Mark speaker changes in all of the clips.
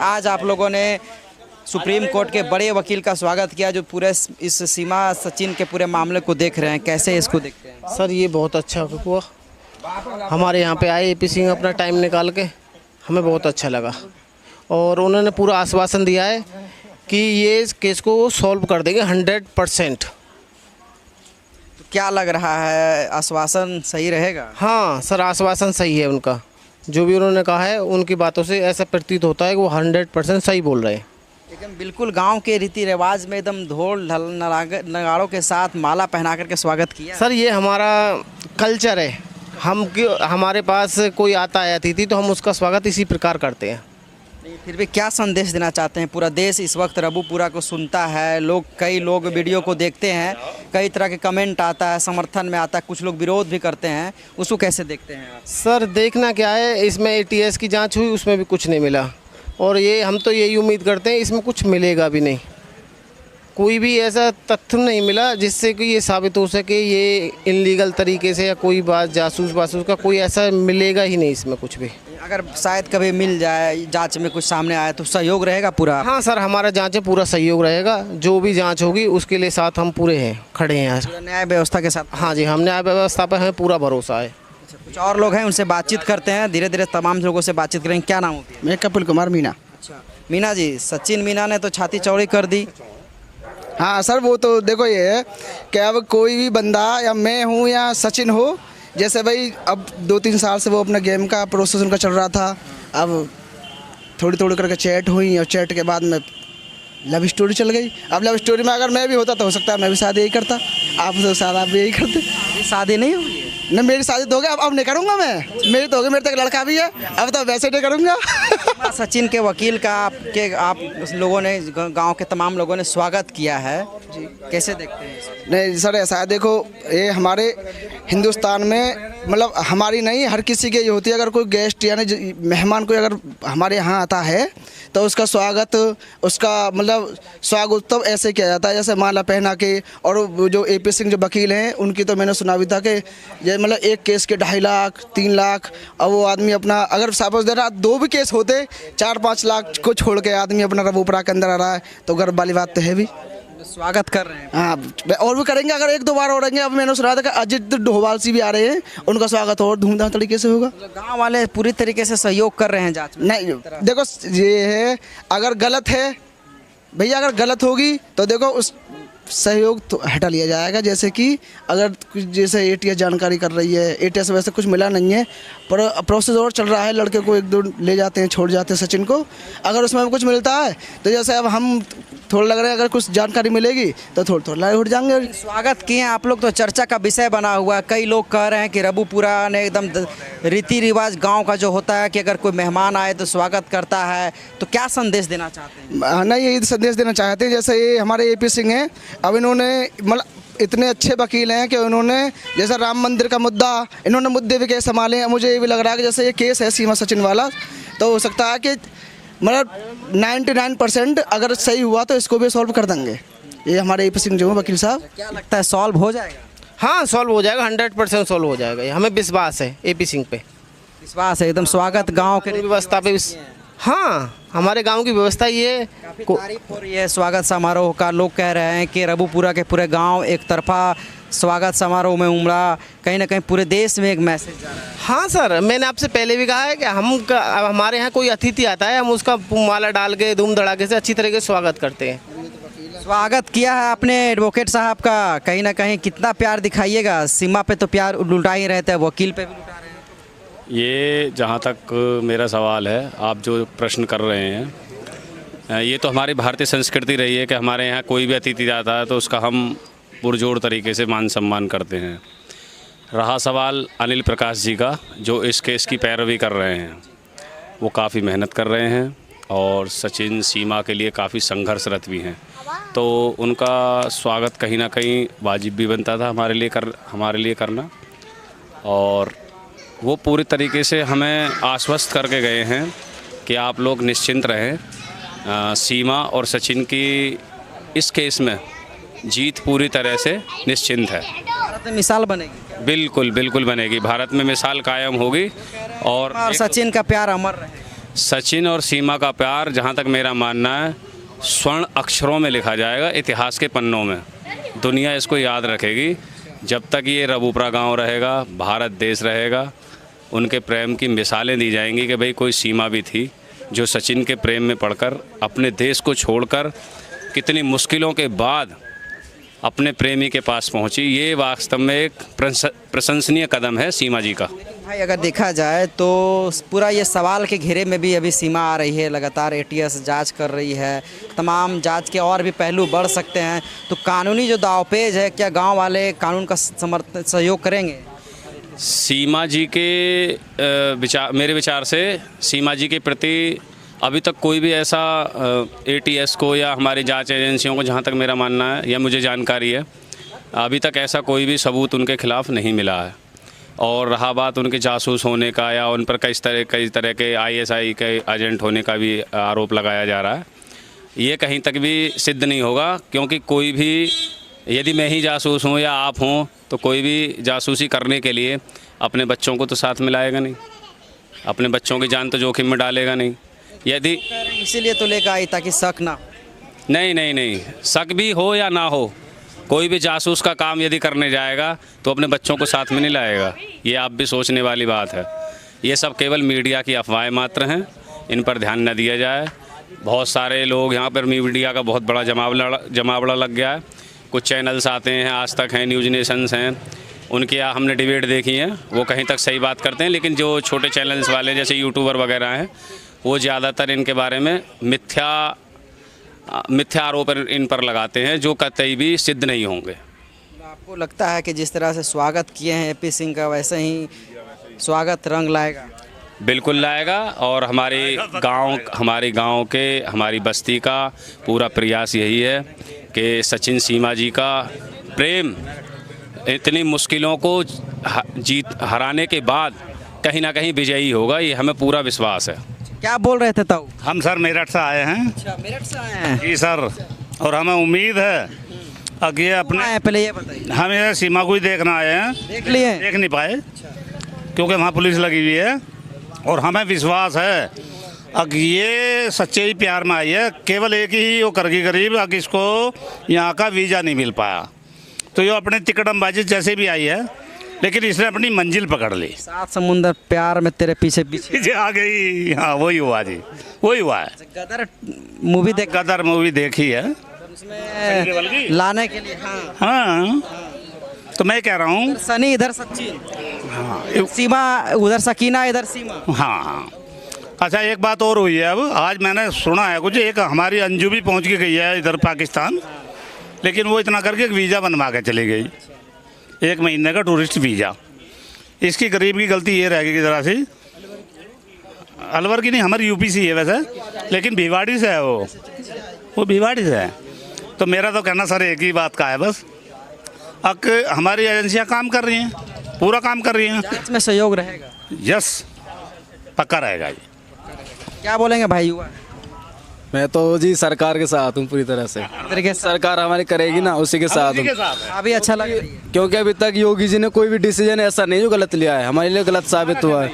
Speaker 1: आज आप लोगों ने सुप्रीम कोर्ट के बड़े वकील का स्वागत किया जो पूरे इस सीमा सचिन के पूरे मामले को देख रहे हैं, कैसे इसको देखते हैं?
Speaker 2: सर ये बहुत अच्छा हुआ, हमारे यहाँ पे आए एपी सिंह अपना टाइम निकाल के, हमें बहुत अच्छा लगा और उन्होंने पूरा आश्वासन दिया है कि ये केस को सॉल्व कर देंगे 100%।
Speaker 1: क्या लग रहा है, आश्वासन सही रहेगा?
Speaker 2: हाँ सर, आश्वासन सही है उनका, जो भी उन्होंने कहा है उनकी बातों से ऐसा प्रतीत होता है कि वो 100% सही बोल रहे हैं।
Speaker 1: एकदम बिल्कुल गांव के रीति रिवाज में एकदम ढोल नगाड़ों के साथ माला पहना करके स्वागत किया।
Speaker 2: सर ये हमारा कल्चर है, हमारे पास कोई आता है अतिथि तो हम उसका स्वागत इसी प्रकार करते हैं।
Speaker 1: फिर भी क्या संदेश देना चाहते हैं? पूरा देश इस वक्त रबूपुरा को सुनता है, कई लोग वीडियो को देखते हैं, कई तरह के कमेंट आता है, समर्थन में आता है, कुछ लोग विरोध भी करते हैं, उसको कैसे देखते हैं आप?
Speaker 2: सर देखना क्या है, इसमें एटीएस की जांच हुई, उसमें भी कुछ नहीं मिला और ये हम तो यही उम्मीद करते हैं इसमें कुछ मिलेगा भी नहीं। कोई भी ऐसा तथ्य नहीं मिला जिससे कि ये साबित हो सके ये इनलीगल तरीके से या कोई बात जासूस का कोई ऐसा मिलेगा ही नहीं इसमें कुछ भी।
Speaker 1: अगर शायद कभी मिल जाए, जांच में कुछ सामने आए तो सहयोग रहेगा पूरा?
Speaker 2: हाँ सर, हमारा जांच में पूरा सहयोग रहेगा, जो भी जांच होगी उसके लिए साथ हम पूरे हैं, खड़े हैं यार,
Speaker 1: न्याय व्यवस्था के साथ।
Speaker 2: हाँ जी, हम न्याय व्यवस्था पर हमें पूरा भरोसा है।
Speaker 1: कुछ और लोग हैं, उनसे बातचीत करते हैं, धीरे धीरे तमाम लोगों से बातचीत करेंगे। क्या नाम होती है?
Speaker 3: मैं कपिल कुमार मीना।
Speaker 1: अच्छा मीना जी, सचिन मीना ने तो छाती चौड़ी कर दी।
Speaker 3: हाँ सर, वो तो देखो ये है कि अब कोई भी बंदा या मैं हूँ या सचिन हो, जैसे भाई अब 2-3 साल से वो अपना गेम का प्रोसेस उनका चल रहा था, अब थोड़ी थोड़ी करके चैट हुई और चैट के बाद में लव स्टोरी चल गई। अब लव स्टोरी में अगर मैं भी होता तो हो सकता है मैं भी शादी यही करता, आप तो शायद आप भी यही करते।
Speaker 1: शादी नहीं हुई है?
Speaker 3: नहीं, मेरी शादी तो हो गई, अब नहीं करूँगा मैं, मेरी तो हो गई, मेरे तो एक लड़का भी है, अब तो वैसे नहीं करूँगा।
Speaker 1: सचिन के वकील का आप लोगों ने, गांव के तमाम लोगों ने स्वागत किया है जी, कैसे देखते हैं इसको?
Speaker 3: नहीं सर, ऐसा है, देखो ये हमारे हिंदुस्तान में मतलब हमारी नहीं हर किसी के ये होती है, अगर कोई गेस्ट यानी मेहमान कोई अगर हमारे यहाँ आता है तो उसका स्वागत, उसका मतलब स्वागतोत्सव ऐसे किया जाता है जैसे माला पहना के। और जो एपी सिंह जो वकील हैं उनकी तो मैंने सुना भी था कि ये मतलब एक केस के 2.5 लाख 3 लाख, और वो आदमी अपना अगर सपोज दे रहा 2 भी केस होते 4-5 लाख को छोड़ के आदमी अपना रबूपुरा के अंदर आ रहा है, तो गर्व वाली बात तो है भी।
Speaker 1: स्वागत कर रहे हैं।
Speaker 3: हाँ, और भी करेंगे, अगर 1-2 बार हो रहेंगे। अब मैंने सुना था कि अजित डोभाल जी भी आ रहे हैं, उनका स्वागत और धूमधाम तरीके से होगा।
Speaker 1: गांव वाले पूरी तरीके से सहयोग कर रहे हैं जांच में?
Speaker 3: नहीं देखो ये है, अगर गलत है भैया, अगर गलत होगी तो देखो उस सहयोग तो हटा लिया जाएगा। जैसे कि अगर कुछ जैसे एटीएस जानकारी कर रही है, एटीएस वैसे कुछ मिला नहीं है, पर प्रोसेस और चल रहा है, लड़के को 1-2 ले जाते हैं, छोड़ जाते हैं सचिन को, अगर उसमें कुछ मिलता है तो जैसे अब हम थोड़ा लग रहा है अगर कुछ जानकारी मिलेगी तो थोड़ा उठ जाएंगे।
Speaker 1: स्वागत किए आप लोग तो चर्चा का विषय बना हुआ है, कई लोग कह रहे हैं कि रबूपुरा ने एकदम रीति रिवाज गाँव का जो होता है कि अगर कोई मेहमान आए तो स्वागत करता है, तो क्या संदेश देना चाहते हैं?
Speaker 3: नहीं, यही संदेश देना चाहते हैं, जैसे ये हमारे एपी सिंह हैं, अब इन्होंने मतलब इतने अच्छे वकील हैं कि उन्होंने जैसे राम मंदिर का मुद्दा, इन्होंने मुद्दे भी केस संभाले हैं। मुझे ये भी लग रहा है कि जैसे ये केस है सीमा सचिन वाला, तो हो सकता है कि मतलब 99% अगर सही हुआ तो इसको भी सॉल्व कर देंगे। ये हमारे एपी सिंह जो है वकील साहब।
Speaker 1: क्या लगता है सॉल्व हो जाएगा?
Speaker 2: हाँ सॉल्व हो जाएगा, 100% सॉल्व हो जाएगा, ये हमें विश्वास है एपी सिंह पे,
Speaker 1: विश्वास है एकदम। स्वागत गाँव के
Speaker 2: व्यवस्था पे, हाँ हमारे गांव की व्यवस्था ये
Speaker 1: तारीफ हो रही है स्वागत समारोह का। लोग कह रहे हैं कि रबूपुरा के पूरे गांव एक तरफा स्वागत समारोह में उमड़ा, कहीं ना कहीं पूरे देश में एक मैसेज जा रहा है।
Speaker 2: हाँ सर, मैंने आपसे पहले भी कहा है कि हमारे यहाँ कोई अतिथि आता है, हम उसका माला डाल के धूम धड़ाके से अच्छी तरीके से स्वागत करते हैं।
Speaker 1: स्वागत किया है आपने एडवोकेट साहब का, कहीं ना कहीं कितना प्यार दिखाइएगा? सीमा पे तो प्यार लुटा ही रहता है, वकील पे भी लुटा रहे हैं।
Speaker 4: ये जहाँ तक मेरा सवाल है, आप जो प्रश्न कर रहे हैं, ये तो हमारी भारतीय संस्कृति रही है कि हमारे यहाँ कोई भी अतिथि आता है तो उसका हम पुरजोर तरीके से मान सम्मान करते हैं। रहा सवाल अनिल प्रकाश जी का, जो इस केस की पैरवी कर रहे हैं, वो काफ़ी मेहनत कर रहे हैं और सचिन सीमा के लिए काफ़ी संघर्षरत भी हैं, तो उनका स्वागत कहीं ना कहीं वाजिब भी बनता था हमारे लिए करना। और वो पूरी तरीके से हमें आश्वस्त करके गए हैं कि आप लोग निश्चिंत रहें, सीमा और सचिन की इस केस में जीत पूरी तरह से निश्चिंत है।
Speaker 1: भारत में मिसाल बनेगी?
Speaker 4: बिल्कुल बिल्कुल बनेगी, भारत में मिसाल कायम होगी और
Speaker 1: सचिन का प्यार अमर रहे।
Speaker 4: सचिन और सीमा का प्यार जहाँ तक मेरा मानना है स्वर्ण अक्षरों में लिखा जाएगा इतिहास के पन्नों में। दुनिया इसको याद रखेगी जब तक ये रबूपुरा गांव रहेगा, भारत देश रहेगा। उनके प्रेम की मिसालें दी जाएंगी कि भाई कोई सीमा भी थी जो सचिन के प्रेम में पड़कर अपने देश को छोड़कर कितनी मुश्किलों के बाद अपने प्रेमी के पास पहुंची। ये वास्तव में एक प्रशंसनीय कदम है सीमा जी का।
Speaker 1: भाई अगर देखा जाए तो पूरा ये सवाल के घेरे में भी अभी सीमा आ रही है, लगातार एटीएस जांच कर रही है, तमाम जांच के और भी पहलू बढ़ सकते हैं। तो कानूनी जो दावपेच है, क्या गांव वाले कानून का सहयोग करेंगे?
Speaker 4: सीमा जी के मेरे विचार से सीमा जी के प्रति अभी तक कोई भी ऐसा एटीएस को या हमारी जांच एजेंसियों को, जहां तक मेरा मानना है या मुझे जानकारी है, अभी तक ऐसा कोई भी सबूत उनके खिलाफ नहीं मिला है। और रहा बात उनके जासूस होने का या उन पर कई तरह के आईएसआई के एजेंट होने का भी आरोप लगाया जा रहा है, ये कहीं तक भी सिद्ध नहीं होगा। क्योंकि कोई भी, यदि मैं ही जासूस हूँ या आप हों, तो कोई भी जासूसी करने के लिए अपने बच्चों को तो साथ मिलाएगा नहीं, अपने बच्चों की जान तो जोखिम में डालेगा नहीं। यदि
Speaker 1: इसीलिए तो लेकर आई ताकि शक ना।
Speaker 4: नहीं, शक भी हो या ना हो, कोई भी जासूस का काम यदि करने जाएगा तो अपने बच्चों को साथ में नहीं लाएगा। ये आप भी सोचने वाली बात है। ये सब केवल मीडिया की अफवाहें मात्र हैं, इन पर ध्यान न दिया जाए। बहुत सारे लोग यहाँ पर, मीडिया का बहुत बड़ा जमावड़ा लग गया है। कुछ चैनल्स आते हैं, आज तक हैं, न्यूज़ नेशंस हैं, उनके यहाँ हमने डिबेट देखी है, वो कहीं तक सही बात करते हैं। लेकिन जो छोटे चैनल्स वाले जैसे यूट्यूबर वगैरह हैं, वो ज़्यादातर इनके बारे में मिथ्या आरोप इन पर लगाते हैं जो कतई भी सिद्ध नहीं होंगे।
Speaker 1: आपको लगता है कि जिस तरह से स्वागत किए हैं एपी सिंह का, वैसे ही स्वागत रंग लाएगा?
Speaker 4: बिल्कुल लाएगा। और हमारे गांव के, हमारी बस्ती का पूरा प्रयास यही है कि सचिन सीमा जी का प्रेम इतनी मुश्किलों को हराने के बाद कहीं ना कहीं विजयी होगा, ये हमें पूरा विश्वास है।
Speaker 1: क्या बोल रहे थे ताऊ?
Speaker 5: हम सर मेरठ से आए हैं।
Speaker 1: अच्छा, मेरठ से आए हैं
Speaker 5: जी सर, और हमें उम्मीद है कि ये अपने,
Speaker 1: पहले ये बताइए।
Speaker 5: हम ये सीमा को ही देखना आए हैं।
Speaker 1: देख लिए?
Speaker 5: देख नहीं पाए क्योंकि वहाँ पुलिस लगी हुई है, और हमें विश्वास है कि ये सच्चे ही प्यार में आई है। केवल एक ही वो करगी गरीब कि इसको यहाँ का वीज़ा नहीं मिल पाया, तो ये अपने तिकड़मबाजी जैसे भी आई है, लेकिन इसने अपनी मंजिल पकड़ ली।
Speaker 1: 7 समुंदर प्यार में तेरे पीछे पीछे
Speaker 5: आ गई। हाँ, वही हुआ जी, वही हुआ है।
Speaker 1: गदर मूवी
Speaker 5: गदर मूवी देखी है
Speaker 1: उसमें लाने के लिए।
Speaker 5: हाँ, तो मैं कह रहा हूँ
Speaker 1: सनी इधर सचिन,
Speaker 5: हाँ,
Speaker 1: सीमा उधर सकीना, इधर सीमा।
Speaker 5: हाँ। अच्छा, एक बात और हुई है। अब आज मैंने सुना है कुछ, एक हमारी अंजू भी पहुँच के गई है इधर पाकिस्तान, लेकिन वो इतना करके एक वीज़ा बनवा के चली गई, 1 महीने का टूरिस्ट वीज़ा। इसकी गरीब की गलती ये रहेगी ज़रा सी, अलवर की नहीं, हमारी यूपी से है वैसे, लेकिन भिवाड़ी से है वो भिवाड़ी से है। तो मेरा तो कहना सर एक ही बात का है बस, अब हमारी एजेंसियां काम कर रही हैं, पूरा काम कर रही हैं।
Speaker 1: जांच में सहयोग रहेगा?
Speaker 5: यस, पक्का रहेगा जी।
Speaker 1: क्या बोलेंगे भाई युवा?
Speaker 6: मैं तो जी सरकार के साथ हूँ पूरी तरह से।
Speaker 1: तरीके से
Speaker 6: सरकार हमारी करेगी ना, उसी के साथ हूँ।
Speaker 1: अभी अच्छा लग रही है।
Speaker 6: क्योंकि अभी तक योगी जी ने कोई भी डिसीजन ऐसा नहीं जो गलत लिया है, हमारे लिए गलत साबित हुआ है।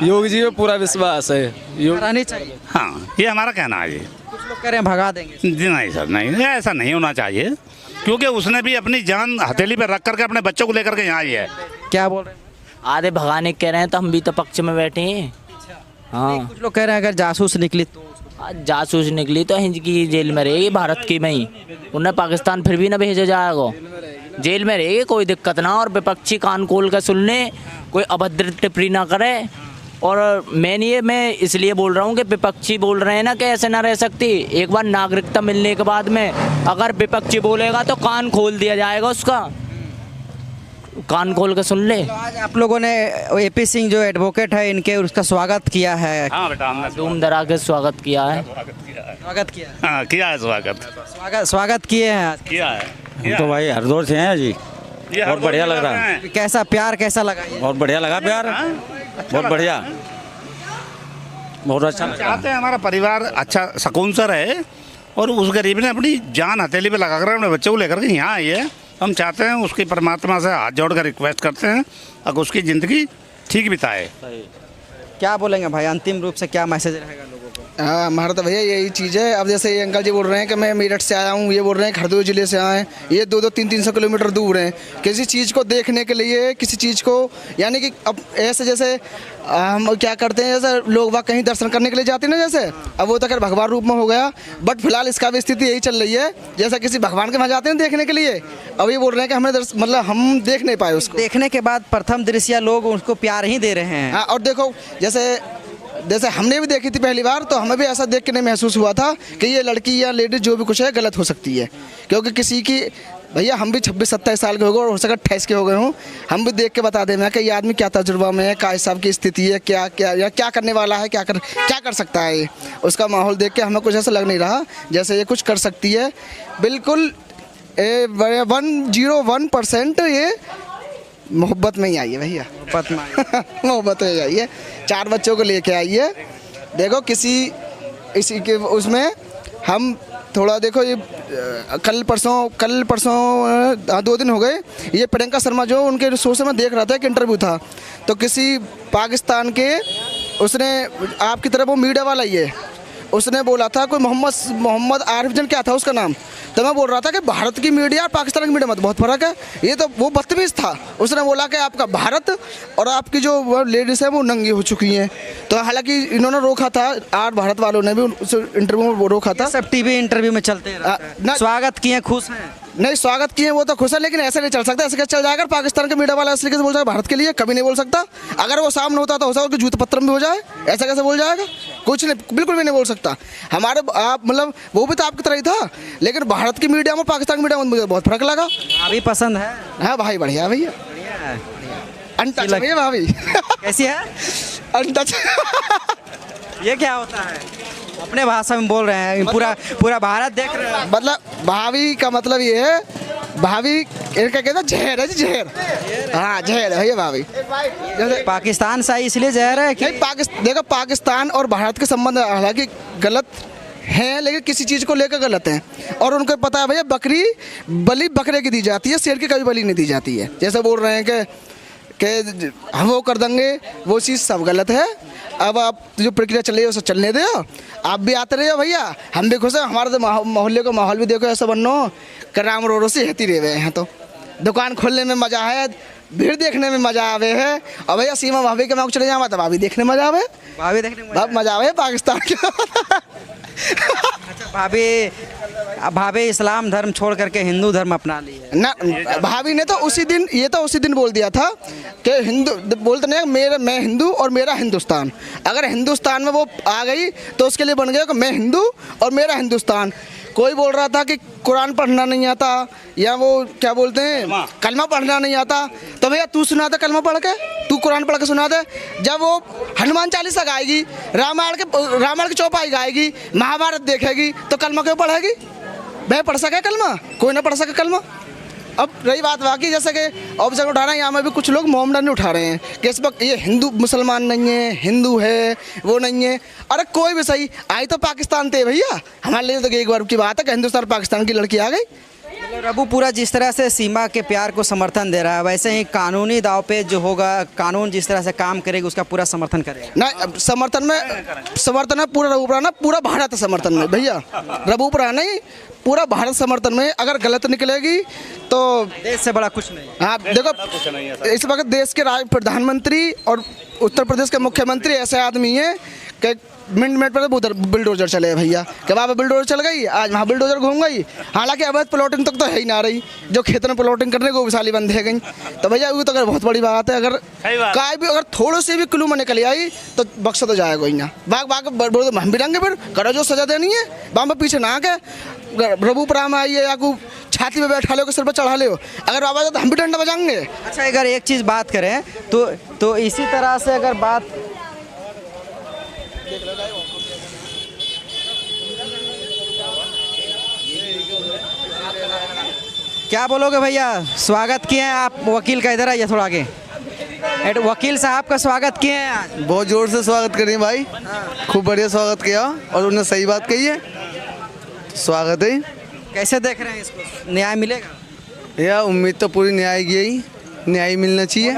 Speaker 6: योगी जी पे पूरा विश्वास है।
Speaker 1: रहनी चाहिए।
Speaker 5: हाँ, ये हमारा कहना है जी।
Speaker 1: कुछ लोग कह रहे हैं भगा देंगे।
Speaker 5: जी नहीं सर, नहीं, ऐसा नहीं होना चाहिए, क्योंकि उसने भी अपनी जान हथेली पर रख करके अपने बच्चों को लेकर के यहाँ आई है।
Speaker 1: क्या बोल रहे हैं?
Speaker 7: आधे भगाने कह रहे हैं, तो हम भी तो पक्ष में बैठे हैं। हाँ,
Speaker 1: कुछ लोग कह रहे हैं अगर जासूस निकली तो
Speaker 7: जासूस निकली तो हिंद की जेल में रहेगी, भारत की में ही। उन्हें पाकिस्तान फिर भी ना भेजा जाएगा, जेल में रहेगी, कोई दिक्कत ना। और विपक्षी कान खोल कर सुन ले, कोई अभद्र टिप्पणी ना करे। और मैं इसलिए बोल रहा हूँ कि विपक्षी बोल रहे हैं ना कि ऐसे ना रह सकती। एक बार नागरिकता मिलने के बाद में अगर विपक्षी बोलेगा तो कान खोल दिया जाएगा उसका, कान खोल के सुन ले।
Speaker 1: तो आज आप लोगों ने एपी सिंह जो एडवोकेट है इनके, उसका स्वागत किया है।
Speaker 5: हाँ बेटा, हमने
Speaker 7: धूम धड़ा के स्वागत किया है।
Speaker 1: स्वागत किया है।
Speaker 5: हाँ, किया है
Speaker 1: स्वागत किए हैं आज।
Speaker 5: किया है।
Speaker 8: हम तो भाई हरदौर से हैं जी, बहुत बढ़िया लग रहा है।
Speaker 1: कैसा प्यार कैसा लगा ये?
Speaker 8: बहुत बढ़िया लगा प्यार, बहुत बढ़िया, बहुत अच्छा लगा।
Speaker 5: चाहते हैं हमारा परिवार अच्छा सुकून से रहे, और उस गरीब ने अपनी जान हथेली पे लगा कर अपने बच्चों को लेकर के यहाँ आई है। हम चाहते हैं उसकी परमात्मा से हाथ जोड़ कर रिक्वेस्ट करते हैं अगर उसकी ज़िंदगी ठीक बिताए।
Speaker 1: क्या बोलेंगे भाई, अंतिम रूप से क्या मैसेज रहेगा लोगों को?
Speaker 3: हाँ, हमारा तो भैया यही चीज़ है। अब जैसे ये अंकल जी बोल रहे हैं कि मैं मेरठ से आया हूँ, ये बोल रहे हैं हरदोई ज़िले से आए हैं, ये 200-300 किलोमीटर दूर हैं किसी चीज़ को देखने के लिए, किसी चीज़ को, यानी कि अब ऐसे जैसे हम क्या करते हैं, जैसे लोग वहाँ कहीं दर्शन करने के लिए जाते हैं ना, जैसे अब वो तो खैर भगवान रूप में हो गया, बट फिलहाल इसका भी स्थिति यही चल रही है, जैसा किसी भगवान के वहाँ जाते हैं देखने के लिए, अब ये बोल रहे हैं कि हमें मतलब हम देख नहीं पाए उसको।
Speaker 1: देखने के बाद प्रथम दृश्य लोग उसको प्यार ही दे रहे हैं।
Speaker 3: हाँ, और देखो जैसे हमने भी देखी थी पहली बार, तो हमें भी ऐसा देख के नहीं महसूस हुआ था कि ये लड़की या लेडीज जो भी कुछ है गलत हो सकती है, क्योंकि किसी की, भैया हम भी 26-27 साल के हो गए और हो सका 28 के हो गए हों, हम भी देख के बता दें कि ये आदमी क्या तजुर्बा में है, क्या हिसाब की स्थिति है, क्या क्या या क्या करने वाला है, क्या कर सकता है ये, उसका माहौल देख के हमें कुछ ऐसा लग नहीं रहा जैसे ये कुछ कर सकती है। बिल्कुल 101% ये मोहब्बत में ही आई है भैया, मोहब्बत में ही आई है, 4 बच्चों को लेके आई है। देखो इसी के उसमें हम थोड़ा देखो, ये कल परसों 2 दिन हो गए, ये प्रियंका शर्मा जो उनके शो से मैं देख रहा था, एक इंटरव्यू था, तो किसी पाकिस्तान के उसने आपकी तरफ वो मीडिया वाला ही है, उसने बोला था कोई मोहम्मद आरिफ जन क्या था उसका नाम, तो मैं बोल रहा था कि भारत की मीडिया और पाकिस्तान की मीडिया में बहुत फ़र्क है, ये तो वो बदतमीज़ था, उसने बोला कि आपका भारत और आपकी जो लेडीज़ है वो नंगी हो चुकी हैं, तो हालांकि इन्होंने रोका था, आर भारत वालों ने भी उस इंटरव्यू में रोका था।
Speaker 1: सब टीवी इंटरव्यू में चलते हैं, स्वागत किए, खुश हैं?
Speaker 3: नहीं, स्वागत किए वो तो खुश है, लेकिन ऐसे नहीं चल सकता, ऐसे कैसे चल जाएगा? पाकिस्तान के मीडिया वाला इस तरीके से बोल जाएगा भारत के लिए, कभी नहीं बोल सकता। अगर वो सामने होता तो हो सकता है जूत पत्थर में भी हो जाए, ऐसा कैसे बोल जाएगा? कुछ नहीं, बिल्कुल भी नहीं बोल सकता। हमारे आप मतलब वो भी तो आपकी तरह ही था, लेकिन भारत की मीडिया में पाकिस्तान की मीडिया में मुझे बहुत फर्क लगा।
Speaker 1: भाभी पसंद है?
Speaker 3: हाँ भाई, बढ़िया भैया, अनटच भैया भाभी।
Speaker 1: कैसी है?
Speaker 3: अनटच।
Speaker 1: ये क्या होता है? अपने भाषा में बोल रहे हैं, पूरा भारत देख रहे हैं।
Speaker 3: मतलब भाभी का मतलब ये है, भाभी क्या कहते हैं, जहर है जी, जहर। हाँ, जहर है भैया भाभी।
Speaker 1: जैसे पाकिस्तान से इसलिए जहर है कि
Speaker 3: देखो, पाकिस्तान और भारत के संबंध हालांकि गलत हैं, लेकिन किसी चीज़ को लेकर गलत हैं, और उनको पता है भैया बकरी बलि बकरे की दी जाती है, शेर की कभी बलि नहीं दी जाती है। जैसे बोल रहे हैं कि हम वो कर देंगे, वो चीज़ सब गलत है। अब आप जो प्रक्रिया चल रही है उसे चलने दो, आप भी आते रहे हो भैया, हम भी खुश हैं। हमारे तो मोहल्ले का माहौल भी देखो ऐसा बनो कि राम रोड से हेती रहे हुए हैं, तो दुकान खोलने में मज़ा है, भीड़ देखने में मज़ा आवे है, और भैया सीमा भाभी के मैं चले जावा तो भाभी देखने मज़ा आवे,
Speaker 1: भाभी देखने में
Speaker 3: मज़ा आवे पाकिस्तान के।
Speaker 1: अच्छा, भाभी इस्लाम धर्म छोड़ करके हिंदू धर्म अपना ली है
Speaker 3: ना? भाभी ने तो उसी दिन बोल दिया था कि हिंदू बोलते नहीं, मैं हिंदू और मेरा हिंदुस्तान। अगर हिंदुस्तान में वो आ गई तो उसके लिए बन गया कि मैं हिंदू और मेरा हिंदुस्तान। कोई बोल रहा था कि कुरान पढ़ना नहीं आता, या वो क्या बोलते हैं कलमा पढ़ना नहीं आता, तो भैया तू सुना दे कलमा पढ़ के, तू कुरान पढ़ के सुना दे। जब वो हनुमान चालीसा गाएगी, रामायण की चौपाई गाएगी, महाभारत देखेगी, तो कलमा क्यों पढ़ेगी? वह पढ़ सके कलमा? कोई ना पढ़ सके कलमा। अब रही बात बाकी, जैसे कि ऑब्जेक्ट उठा रहे हैं, यहाँ में भी कुछ लोग मोहम्मदन नहीं उठा रहे हैं कि इस वक्त ये हिंदू मुसलमान नहीं है, हिंदू है, वो नहीं है। अरे कोई भी सही, आई तो पाकिस्तान थे भैया, हमारे लिए तो एक बार की बात है कि हिंदुस्तान पाकिस्तान की लड़की आ गई।
Speaker 1: रबूपुरा जिस तरह से सीमा के प्यार को समर्थन दे रहा है, वैसे ही कानूनी दाव पे जो होगा, कानून जिस तरह से काम करेगी उसका पूरा समर्थन करेगा।
Speaker 3: ना, समर्थन में पूरा रबूपुरा ना, पूरा भारत समर्थन में भैया, रबूपुरा नहीं, पूरा भारत समर्थन में। अगर गलत निकलेगी तो
Speaker 1: देश से बड़ा कुछ नहीं।
Speaker 3: हाँ देखो, इस वक्त देश के प्रधानमंत्री और उत्तर प्रदेश के मुख्यमंत्री ऐसे आदमी हैं कि मिनट पर उधर बुलडोजर चले भैया, कि वहाँ पर बुलडोजर चल गई, आज वहाँ बुलडोजर घूम गई। हालांकि अवैध प्लॉटिंग तक तो है ही ना रही, जो खेतों में प्लॉटिंग करने को विशाली बंद है गई, तो भैया वो तो अगर बहुत बड़ी बात है। अगर काय भी अगर थोड़े से भी क्लू में निकल आई तो बख्शा तो जाएगा ही ना। बाग हम भी रहेंगे, फिर करो जो सजा देनी है, वहाँ पर पीछे ना के रबूपुरा में आइए या को छाती में बैठा लो, सिर पर चढ़ा लो, अगर आवाज़ तो हम भी डंडा बजाएंगे।
Speaker 1: अच्छा, अगर एक चीज़ बात करें तो इसी तरह से अगर बात क्या बोलोगे भैया? स्वागत किए हैं आप, वकील का इधर आइए थोड़ा आगे, वकील साहब का स्वागत किए हैं आज।
Speaker 9: बहुत जोर से स्वागत करिए भाई, खूब बढ़िया स्वागत किया और उन्होंने सही बात कही है, स्वागत है।
Speaker 1: कैसे देख रहे हैं इसको, न्याय मिलेगा?
Speaker 9: यह उम्मीद तो पूरी न्याय की ही, न्याय मिलना चाहिए।